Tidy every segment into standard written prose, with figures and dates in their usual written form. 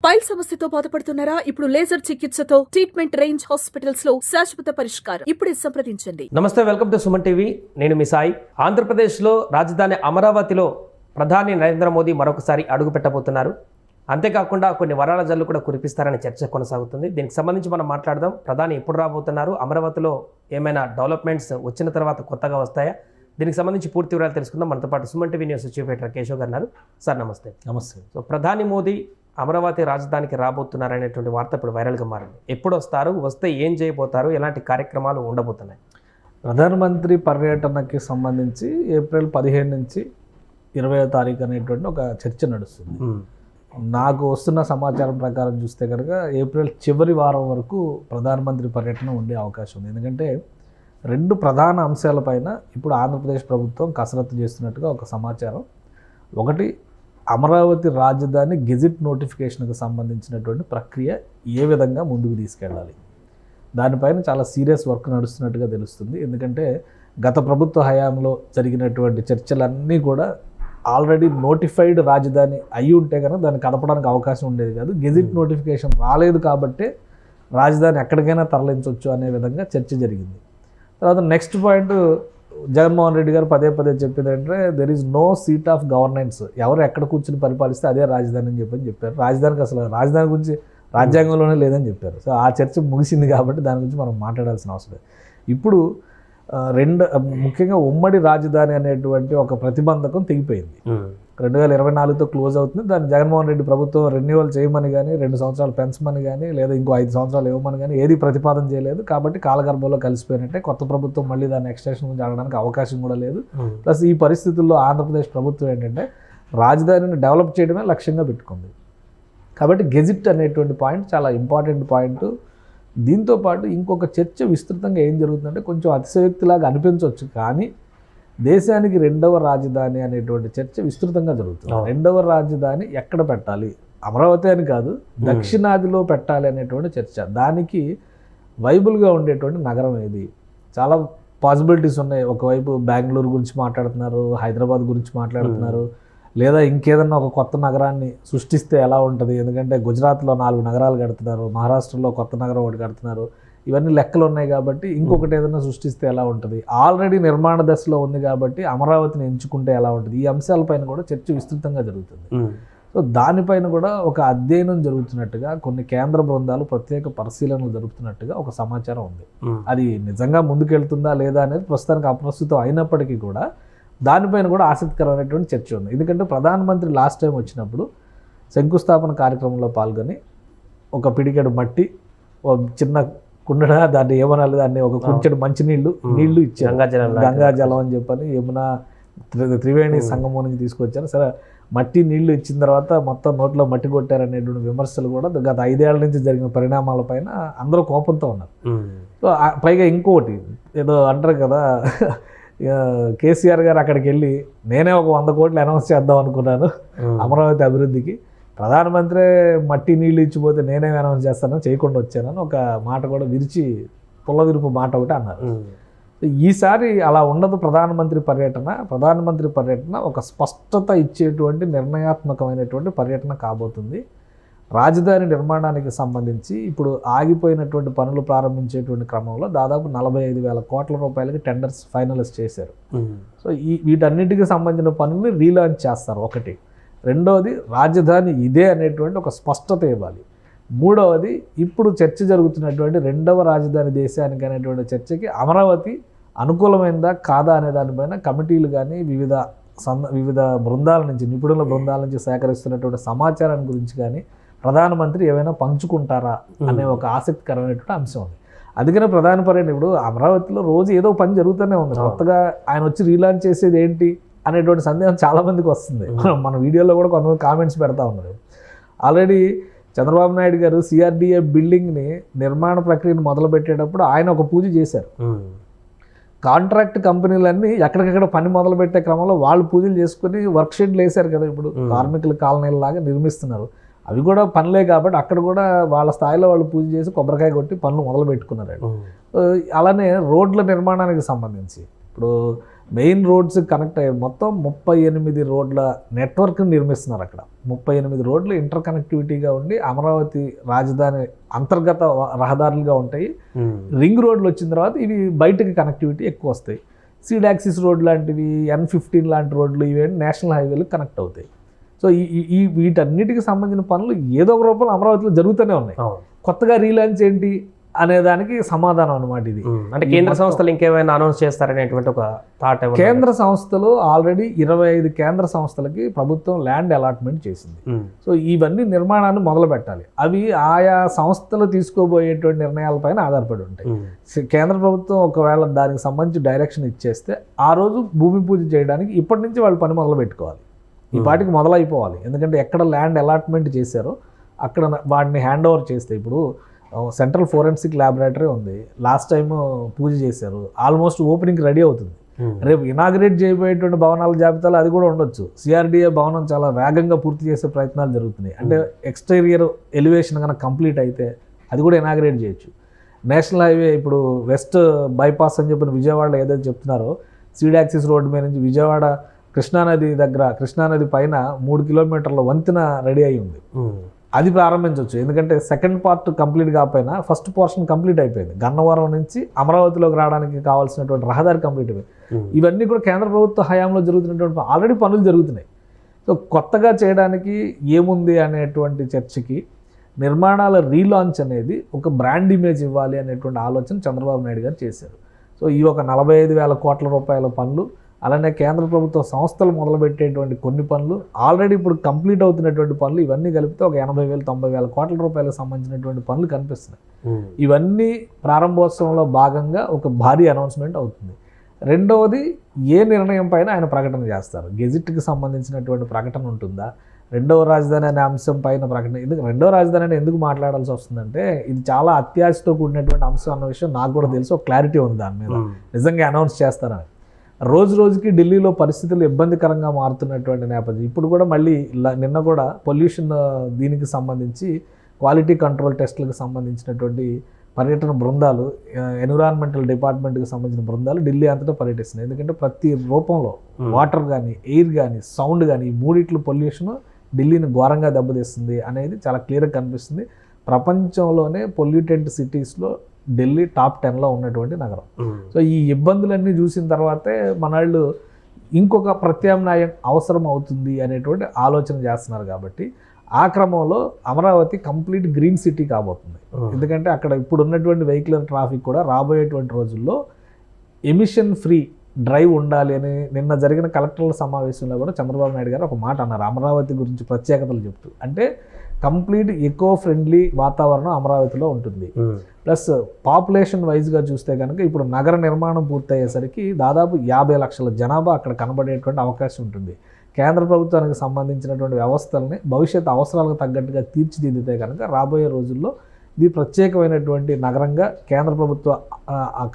Pile సమస్యతో బాధపడుతున్నారా? ఇప్పుడు లేజర్ చికిత్సతో ట్రీట్మెంట్ రేంజ్ హాస్పిటల్స్ లో శాశ్వత పరిష్కారం. ఇప్పుడే సంప్రదించండి. నమస్తే, వెల్కమ్ టు సుమన్ టీవీ. నేను మీ సాయి. ఆంధ్రప్రదేశ్లో రాజధాని అమరావతిలో ప్రధాని నరేంద్ర మోదీ మరొకసారి అడుగు పెట్టబోతున్నారు. అంతేకాకుండా కొన్ని వరాల జల్లు కూడా కురిపిస్తారనే చర్చ కొనసాగుతుంది. దీనికి సంబంధించి మనం మాట్లాడదాం. ప్రధాని ఎప్పుడు రాబోతున్నారు, అమరావతిలో ఏమైనా డెవలప్మెంట్స్ వచ్చిన తర్వాత కొత్తగా వస్తాయా, దీనికి సంబంధించి పూర్తి వివరాలు తెలుసుకుందాం. మనతో పాటు Suman TV news chief editor Keshav గారు ఉన్నారు. సార్ నమస్తే. నమస్తే. సో ప్రధాని మోదీ అమరావతి రాజధానికి రాబోతున్నారు అనేటువంటి వార్త ఇప్పుడు వైరల్గా మారింది. ఎప్పుడు వస్తారు, వస్తే ఏం చేయబోతారు, ఎలాంటి కార్యక్రమాలు ఉండబోతున్నాయి? ప్రధానమంత్రి పర్యటనకి సంబంధించి ఏప్రిల్ 15 నుంచి 20వ తారీఖు అనేటువంటి ఒక చర్చ నడుస్తుంది. నాకు వస్తున్న సమాచారం ప్రకారం చూస్తే కనుక ఏప్రిల్ చివరి వారం వరకు ప్రధానమంత్రి పర్యటన ఉండే అవకాశం ఉంది. ఎందుకంటే 2 ప్రధాన అంశాలపైన ఇప్పుడు ఆంధ్రప్రదేశ్ ప్రభుత్వం కసరత్తు చేస్తున్నట్టుగా ఒక సమాచారం. ఒకటి, అమరావతి రాజధాని గెజిట్ నోటిఫికేషన్కి సంబంధించినటువంటి ప్రక్రియ ఏ విధంగా ముందుకు తీసుకెళ్ళాలి, దానిపైన చాలా సీరియస్ వర్క్ నడుస్తున్నట్టుగా తెలుస్తుంది. ఎందుకంటే గత ప్రభుత్వ హయాంలో జరిగినటువంటి చర్చలన్నీ కూడా ఆల్రెడీ నోటిఫైడ్ రాజధాని అయి ఉంటే కనుక దాన్ని కదపడానికి అవకాశం ఉండేది కాదు. గెజిట్ నోటిఫికేషన్ రాలేదు కాబట్టే రాజధాని ఎక్కడికైనా తరలించవచ్చు అనే విధంగా చర్చ జరిగింది. తర్వాత నెక్స్ట్ పాయింట్, జగన్మోహన్ రెడ్డి గారు పదే పదే చెప్పింది ఏంటంటే there is no seat of governance, ఎవరు ఎక్కడ కూర్చుని పరిపాలిస్తే అదే రాజధాని అని చెప్పారు. రాజధానికి అసలు రాజధాని గురించి రాజ్యాంగంలోనే లేదని చెప్పారు. సో ఆ చర్చ ముగిసింది కాబట్టి దాని గురించి మనం మాట్లాడాల్సిన అవసరం లేదు. ఇప్పుడు ముఖ్యంగా ఉమ్మడి రాజధాని అనేటువంటి ఒక ప్రతిబంధకం తెగిపోయింది. 2024తో క్లోజ్ అవుతుంది. దాన్ని జగన్మోహన్ రెడ్డి ప్రభుత్వం రెన్యువల్ చేయమని కానీ, 2 సంవత్సరాలు పెంచమని కానీ, లేదా ఇంకో 5 సంవత్సరాలు ఇవ్వమని కానీ ఏది ప్రతిపాదన చేయలేదు. కాబట్టి కాలగర్భంలో కలిసిపోయినట్టే. కొత్త ప్రభుత్వం మళ్ళీ దాన్ని ఎక్స్టెన్షన్ గురించి అడగడానికి అవకాశం కూడా లేదు. ప్లస్ ఈ పరిస్థితుల్లో ఆంధ్రప్రదేశ్ ప్రభుత్వం ఏంటంటే రాజధానిని డెవలప్ చేయడమే లక్ష్యంగా పెట్టుకుంది. కాబట్టి గెజిట్ అనేటువంటి పాయింట్ చాలా ఇంపార్టెంట్ పాయింట్. దీంతోపాటు ఇంకొక చర్చ విస్తృతంగా ఏం జరుగుతుందంటే, కొంచెం అతిశయోక్తిలాగా అనిపించవచ్చు కానీ దేశానికి 2వ రాజధాని అనేటువంటి చర్చ విస్తృతంగా జరుగుతుంది. 2వ రాజధాని ఎక్కడ పెట్టాలి, అమరావతి అని కాదు, దక్షిణాదిలో పెట్టాలి అనేటువంటి చర్చ. దానికి వైబుల్గా ఉండేటువంటి నగరం ఏది? చాలా పాసిబిలిటీస్ ఉన్నాయి. ఒకవైపు బెంగళూరు గురించి మాట్లాడుతున్నారు, హైదరాబాద్ గురించి మాట్లాడుతున్నారు, లేదా ఇంకేదన్నా ఒక కొత్త నగరాన్ని సృష్టిస్తే ఎలా ఉంటుంది. ఎందుకంటే గుజరాత్లో 4 నగరాలు కడుతున్నారు, మహారాష్ట్రలో కొత్త నగరం ఒకటి కడుతున్నారు. ఇవన్నీ లెక్కలు ఉన్నాయి కాబట్టి ఇంకొకటి ఏదైనా సృష్టిస్తే ఎలా ఉంటుంది. ఆల్రెడీ నిర్మాణ దశలో ఉంది కాబట్టి అమరావతిని ఎంచుకుంటే ఎలా ఉంటుంది. ఈ అంశాలపైన కూడా చర్చ విస్తృతంగా జరుగుతుంది. సో దానిపైన కూడా ఒక అధ్యయనం జరుగుతున్నట్టుగా, కొన్ని కేంద్ర బృందాలు ప్రత్యేక పరిశీలనలు జరుపుతున్నట్టుగా ఒక సమాచారం ఉంది. అది నిజంగా ముందుకెళ్తుందా లేదా అనేది ప్రస్తుతానికి అప్రస్తుతం అయినప్పటికీ కూడా దానిపైన కూడా ఆసక్తికరమైనటువంటి చర్చ ఉంది. ఎందుకంటే ప్రధానమంత్రి లాస్ట్ టైం వచ్చినప్పుడు శంకుస్థాపన కార్యక్రమంలో పాల్గొని ఒక పిడికెడు మట్టి, ఒక చిన్న కుండ, దాన్ని ఏమనాలి, దాన్ని ఒక కొంచెడు నీళ్లు ఇచ్చారు, గంగాజలం అని చెప్పని యమున త్రివేణి సంగమానికి తీసుకొచ్చారు. సరే, మట్టి నీళ్లు ఇచ్చిన తర్వాత మొత్తం నోట్లో మట్టి కొట్టారనేటువంటి విమర్శలు కూడా గత 5 ఏళ్ల నుంచి జరిగిన పరిణామాలపైన అందరూ కోపంతో ఉన్నారు. సో పైగా ఇంకోటి ఏదో అంటారు కదా, కేసీఆర్ గారు అక్కడికి వెళ్ళి నేనే ఒక 100 కోట్లు అనౌన్స్ చేద్దాం అనుకున్నాను అమరావతి అభివృద్ధికి, ప్రధానమంత్రి మట్టి నీళ్ళు ఇచ్చిపోతే నేనే అనౌన్స్ చేస్తాను, చేయకుండా వచ్చానని ఒక మాట కూడా పుల్లవిరుపు మాట ఒకటి అన్నారు. ఈసారి అలా ఉండదు. ప్రధానమంత్రి పర్యటన ఒక స్పష్టత ఇచ్చేటువంటి నిర్ణయాత్మకమైనటువంటి పర్యటన కాబోతుంది. రాజధాని నిర్మాణానికి సంబంధించి ఇప్పుడు ఆగిపోయినటువంటి పనులు ప్రారంభించేటువంటి క్రమంలో దాదాపు 45,000 కోట్ల రూపాయలకి టెండర్స్ ఫైనలైజ్ చేశారు. సో వీటన్నిటికి సంబంధించిన పనుల్ని రీలాంచ్ చేస్తారు. ఒకటి. రెండవది, రాజధాని ఇదే అనేటువంటి ఒక స్పష్టత ఇవ్వాలి. మూడవది, ఇప్పుడు చర్చ జరుగుతున్నటువంటి 2వ రాజధాని దేశానికి అనేటువంటి చర్చకి అమరావతి అనుకూలమైందా కాదా అనే దానిపైన కమిటీలు కానీ వివిధ బృందాల నుంచి, నిపుణుల బృందాల నుంచి సేకరిస్తున్నటువంటి సమాచారాన్ని గురించి కానీ ప్రధానమంత్రి ఏమైనా పంచుకుంటారా అనే ఒక ఆసక్తికరమైనటువంటి అంశం ఉంది. అందుకనే ప్రధాన పర్యటన ఇప్పుడు అమరావతిలో రోజు ఏదో పని జరుగుతూనే ఉంది. కొత్తగా ఆయన వచ్చి రీలాంచ్ చేసేది ఏంటి అనేటువంటి సందేహం చాలామందికి వస్తుంది. మన వీడియోలో కూడా కొంతమంది కామెంట్స్ పెడతా ఉన్నారు. ఆల్రెడీ చంద్రబాబు నాయుడు గారు సిఆర్డిఏ బిల్డింగ్ని నిర్మాణ ప్రక్రియను మొదలుపెట్టేటప్పుడు ఆయన ఒక పూజ చేశారు. కాంట్రాక్ట్ కంపెనీలన్నీ ఎక్కడికక్కడ పని మొదలుపెట్టే క్రమంలో వాళ్ళు పూజలు చేసుకుని వర్క్ షెడ్లు వేశారు కదా. ఇప్పుడు కార్మికుల కాలనీలాగా నిర్మిస్తున్నారు. అవి కూడా పనులే కాబట్టి అక్కడ కూడా వాళ్ళ స్థాయిలో వాళ్ళు పూజ చేసి కొబ్బరికాయ కొట్టి పనులు మొదలు పెట్టుకున్నారు. అలానే రోడ్ల నిర్మాణానికి సంబంధించి ఇప్పుడు మెయిన్ రోడ్స్ కనెక్ట్ అయ్యే మొత్తం 38 రోడ్ల నెట్వర్క్ నిర్మిస్తున్నారు అక్కడ. 38 రోడ్లు ఇంటర్ కనెక్టివిటీగా ఉండి అమరావతి రాజధాని అంతర్గత రహదారులుగా ఉంటాయి. రింగ్ రోడ్లు వచ్చిన తర్వాత ఇవి బయటకి కనెక్టివిటీ ఎక్కువ వస్తాయి. సీడ్ యాక్సిస్ రోడ్ లాంటివి, N15 లాంటి రోడ్లు ఇవేంటి నేషనల్ హైవేలు కనెక్ట్ అవుతాయి. సో ఈ వీటన్నిటికి సంబంధించిన పనులు ఏదో ఒక రూపంలో అమరావతిలో జరుగుతూనే ఉన్నాయి. కొత్తగా రీలాంచ్ ఏంటి అనే దానికి సమాధానం అనమాట ఇది. అంటే కేంద్ర సంస్థలు ఇంకేమైనా అనౌన్స్ చేస్తారనేటువంటి ఒక థాట్. కేంద్ర సంస్థలు ఆల్రెడీ 25 కేంద్ర సంస్థలకి ప్రభుత్వం ల్యాండ్ అలాట్మెంట్ చేసింది. సో ఇవన్నీ నిర్మాణాన్ని మొదలు పెట్టాలి. అవి ఆయా సంస్థలు తీసుకోబోయేటువంటి నిర్ణయాలపైన ఆధారపడి ఉంటాయి. కేంద్ర ప్రభుత్వం ఒకవేళ దానికి సంబంధించి డైరెక్షన్ ఇచ్చేస్తే ఆ రోజు భూమి పూజ చేయడానికి ఇప్పటి నుంచి వాళ్ళు పని మొదలు పెట్టుకోవాలి. ఈ పాటికి మొదలైపోవాలి. ఎందుకంటే ఎక్కడ ల్యాండ్ అలాట్మెంట్ చేశారో అక్కడ వాటిని హ్యాండ్ ఓవర్ చేస్తే, ఇప్పుడు సెంట్రల్ ఫోరెన్సిక్ ల్యాబొరేటరీ ఉంది, లాస్ట్ టైం పూజ చేశారు, ఆల్మోస్ట్ ఓపెనింగ్ రెడీ అవుతుంది. రేపు ఇనాగ్రేట్ చేయబోయేటువంటి భవనాల జాబితాలో అది కూడా ఉండొచ్చు. సిఆర్డిఏ భవనం చాలా వేగంగా పూర్తి చేసే ప్రయత్నాలు జరుగుతున్నాయి. అంటే ఎక్స్టీరియర్ ఎలివేషన్ కనుక కంప్లీట్ అయితే అది కూడా ఇనాగ్రేట్ చేయొచ్చు. నేషనల్ హైవే ఇప్పుడు వెస్ట్ బైపాస్ అని చెప్పిన విజయవాడలో ఏదైతే చెప్తున్నారో, సీడ్ యాక్సిస్ రోడ్డు మీద నుంచి విజయవాడ కృష్ణానది దగ్గర, కృష్ణానది పైన 3 కిలోమీటర్ల వంతెన రెడీ అయి ఉంది. అది ప్రారంభించవచ్చు. ఎందుకంటే సెకండ్ పార్ట్ కంప్లీట్ కాకపోయినా ఫస్ట్ పోర్షన్ కంప్లీట్ అయిపోయింది. గన్నవరం నుంచి అమరావతిలోకి రావడానికి కావాల్సినటువంటి రహదారి కంప్లీట్ అయిపోయింది. ఇవన్నీ కూడా కేంద్ర ప్రభుత్వ హయాంలో జరుగుతున్నటువంటి ఆల్రెడీ పనులు జరుగుతున్నాయి. సో కొత్తగా చేయడానికి ఏముంది అనేటువంటి చర్చకి నిర్మాణాల రీలాంచ్ అనేది ఒక బ్రాండ్ ఇమేజ్ ఇవ్వాలి అనేటువంటి ఆలోచన చంద్రబాబు నాయుడు గారు చేశారు. సో ఈ ఒక 45,000 కోట్ల రూపాయల పనులు, అలానే కేంద్ర ప్రభుత్వ సంస్థలు మొదలుపెట్టేటువంటి కొన్ని పనులు, ఆల్రెడీ ఇప్పుడు కంప్లీట్ అవుతున్నటువంటి పనులు, ఇవన్నీ కలిపితే ఒక 80,000-90,000 కోట్ల రూపాయలకు సంబంధించినటువంటి పనులు కనిపిస్తున్నాయి. ఇవన్నీ ప్రారంభోత్సవంలో భాగంగా ఒక భారీ అనౌన్స్మెంట్ అవుతుంది. రెండవది, ఏ నిర్ణయం పైన ఆయన ప్రకటన చేస్తారు? గెజిట్కి సంబంధించినటువంటి ప్రకటన ఉంటుందా? రెండవ రాజధాని అనే అంశం పైన ప్రకటన. రెండవ రాజధాని అని ఎందుకు మాట్లాడాల్సి వస్తుందంటే, ఇది చాలా అత్యాశతో కూడినటువంటి అంశం అన్న విషయం నాకు కూడా తెలుసు. ఒక క్లారిటీ ఉంది దాని మీద, నిజంగా అనౌన్స్ చేస్తారని. రోజు రోజుకి ఢిల్లీలో పరిస్థితులు ఇబ్బందికరంగా మారుతున్నటువంటి నేపథ్యం. ఇప్పుడు కూడా మళ్ళీ నిన్న కూడా పొల్యూషన్ దీనికి సంబంధించి క్వాలిటీ కంట్రోల్ టెస్టులకు సంబంధించినటువంటి పర్యటన బృందాలు, ఎన్విరాన్మెంటల్ డిపార్ట్మెంట్కి సంబంధించిన బృందాలు ఢిల్లీ అంతటా పర్యటిస్తున్నాయి. ఎందుకంటే ప్రతి రూపంలో వాటర్ కానీ, ఎయిర్ కానీ, సౌండ్ కానీ, ఈ మూడిట్లు పొల్యూషన్ ఢిల్లీని ఘోరంగా దెబ్బతీస్తుంది అనేది చాలా క్లియర్గా కనిపిస్తుంది. ప్రపంచంలోనే పొల్యూటెడ్ సిటీస్లో ఢిల్లీ టాప్ 10లో ఉన్నటువంటి నగరం. సో ఈ ఇబ్బందులన్నీ చూసిన తర్వాతే మనవాళ్ళు ఇంకొక ప్రత్యామ్నాయం అవసరం అవుతుంది అనేటువంటి ఆలోచన చేస్తున్నారు. కాబట్టి ఆ క్రమంలో అమరావతి కంప్లీట్ గ్రీన్ సిటీ కాబోతుంది. ఎందుకంటే అక్కడ ఇప్పుడు ఉన్నటువంటి వెహికులర్ ట్రాఫిక్ కూడా రాబోయేటువంటి రోజుల్లో ఎమిషన్ ఫ్రీ డ్రైవ్ ఉండాలి అని నిన్న జరిగిన కలెక్టర్ల సమావేశంలో కూడా చంద్రబాబు నాయుడు గారు ఒక మాట అన్నారు అమరావతి గురించి ప్రత్యేకతలు చెప్తూ. అంటే కంప్లీట్ ఎకో ఫ్రెండ్లీ వాతావరణం అమరావతిలో ఉంటుంది. ప్లస్ పాపులేషన్ వైజ్గా చూస్తే కనుక ఇప్పుడు నగర నిర్మాణం పూర్తయ్యేసరికి దాదాపు 50 లక్షల జనాభా అక్కడ కనబడేటువంటి అవకాశం ఉంటుంది. కేంద్ర ప్రభుత్వానికి సంబంధించినటువంటి వ్యవస్థల్ని భవిష్యత్ అవసరాలకు తగ్గట్టుగా తీర్చిదిద్దితే కనుక రాబోయే రోజుల్లో ఇది ప్రత్యేకమైనటువంటి నగరంగా, కేంద్ర ప్రభుత్వ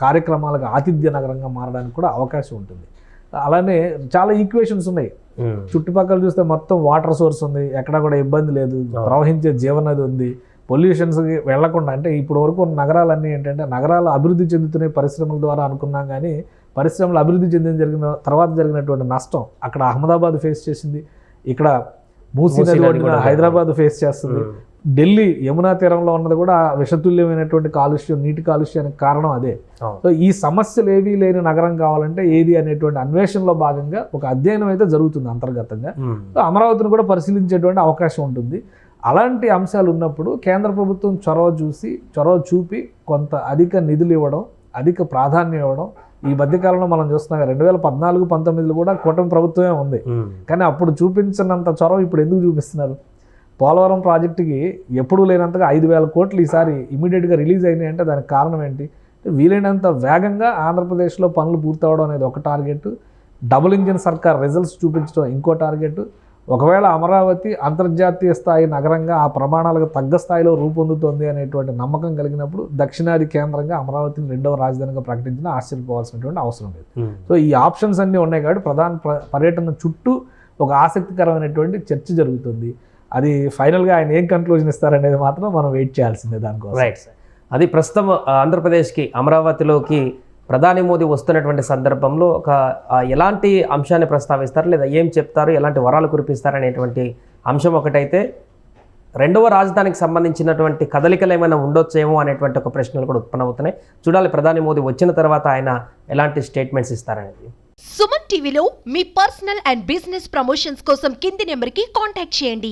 కార్యక్రమాలకు ఆతిథ్య నగరంగా మారడానికి కూడా అవకాశం ఉంటుంది. అలానే చాలా ఈక్వేషన్స్ ఉన్నాయి. చుట్టుపక్కల చూస్తే మొత్తం వాటర్ సోర్స్ ఉంది, ఎక్కడ కూడా ఇబ్బంది లేదు, ప్రవహించే జీవనది ఉంది, పొల్యూషన్స్కి వెళ్లకుండా. అంటే ఇప్పుడు వరకు నగరాలన్నీ ఏంటంటే నగరాలు అభివృద్ధి చెందుతున్నాయి పరిశ్రమల ద్వారా అనుకున్నాం, కానీ పరిశ్రమలు అభివృద్ధి జరిగిన తర్వాత జరిగినటువంటి నష్టం అక్కడ అహ్మదాబాద్ ఫేస్ చేసింది, ఇక్కడ మూసీ నది ఒడ్డున హైదరాబాద్ ఫేస్ చేస్తుంది. ఢిల్లీ యమునా తీరంలో ఉన్నది కూడా విషతుల్యమైనటువంటి కాలుష్యం, నీటి కాలుష్యానికి కారణం అదే. సో ఈ సమస్యలు ఏవీ లేని నగరం కావాలంటే ఏది అనేటువంటి అన్వేషణలో భాగంగా ఒక అధ్యయనం అయితే జరుగుతుంది అంతర్గతంగా. సో అమరావతిని కూడా పరిశీలించేటువంటి అవకాశం ఉంటుంది. అలాంటి అంశాలు ఉన్నప్పుడు కేంద్ర ప్రభుత్వం చొరవ చూపి కొంత అధిక నిధులు ఇవ్వడం, అధిక ప్రాధాన్యం ఇవ్వడం. ఈ మధ్యకాలంలో మనం చూస్తున్నాం 2014-19 కూడా కూటమి ప్రభుత్వమే ఉంది, కానీ అప్పుడు చూపించినంత చొరవ ఇప్పుడు ఎందుకు చూపిస్తున్నారు? పోలవరం ప్రాజెక్టుకి ఎప్పుడూ లేనంతగా 5,000 కోట్లు ఈసారి ఇమీడియట్గా రిలీజ్ అయినాయి. అంటే దానికి కారణం ఏంటి? వీలైనంత వేగంగా ఆంధ్రప్రదేశ్లో పనులు పూర్తవడం అనేది ఒక టార్గెట్, డబుల్ ఇంజిన్ సర్కార్ రిజల్ట్స్ చూపించడం ఇంకో టార్గెట్. ఒకవేళ అమరావతి అంతర్జాతీయ స్థాయి నగరంగా ఆ ప్రమాణాలకు తగ్గ స్థాయిలో రూపొందుతోంది అనేటువంటి నమ్మకం కలిగినప్పుడు దక్షిణాది కేంద్రంగా అమరావతిని రెండవ రాజధానిగా ప్రకటించిన ఆశ్చర్యపోవాల్సినటువంటి అవసరం లేదు. సో ఈ ఆప్షన్స్ అన్నీ ఉన్నాయి కాబట్టి ప్రధాన పర్యటన చుట్టూ ఒక ఆసక్తికరమైనటువంటి చర్చ జరుగుతుంది. అది ఫైనల్గా ఆయన ఏం కన్క్లూజన్ ఇస్తారనేది మాత్రం మనం వెయిట్ చేయాల్సిందే దానికోసం. రైట్. అది ప్రస్తుతం ఆంధ్రప్రదేశ్కి అమరావతిలోకి ప్రధాని మోదీ వస్తున్నటువంటి సందర్భంలో ఒక ఎలాంటి అంశాన్ని ప్రస్తావిస్తారు లేదా ఏం చెప్తారు, ఎలాంటి వరాలు కురిపిస్తారు అనేటువంటి అంశం ఒకటైతే, రెండవ రాజధానికి సంబంధించినటువంటి కదలికలు ఏమైనా ఉండొచ్చేమో అనేటువంటి ఒక ప్రశ్నలు కూడా ఉత్పన్నమవుతున్నాయి. చూడాలి ప్రధాని మోదీ వచ్చిన తర్వాత ఆయన ఎలాంటి స్టేట్మెంట్స్ ఇస్తారనేది. సుమన్ టీవీలో మీ పర్సనల్ అండ్ బిజినెస్ ప్రమోషన్స్ కోసం కింది నెంబర్కి కాంటాక్ట్ చేయండి.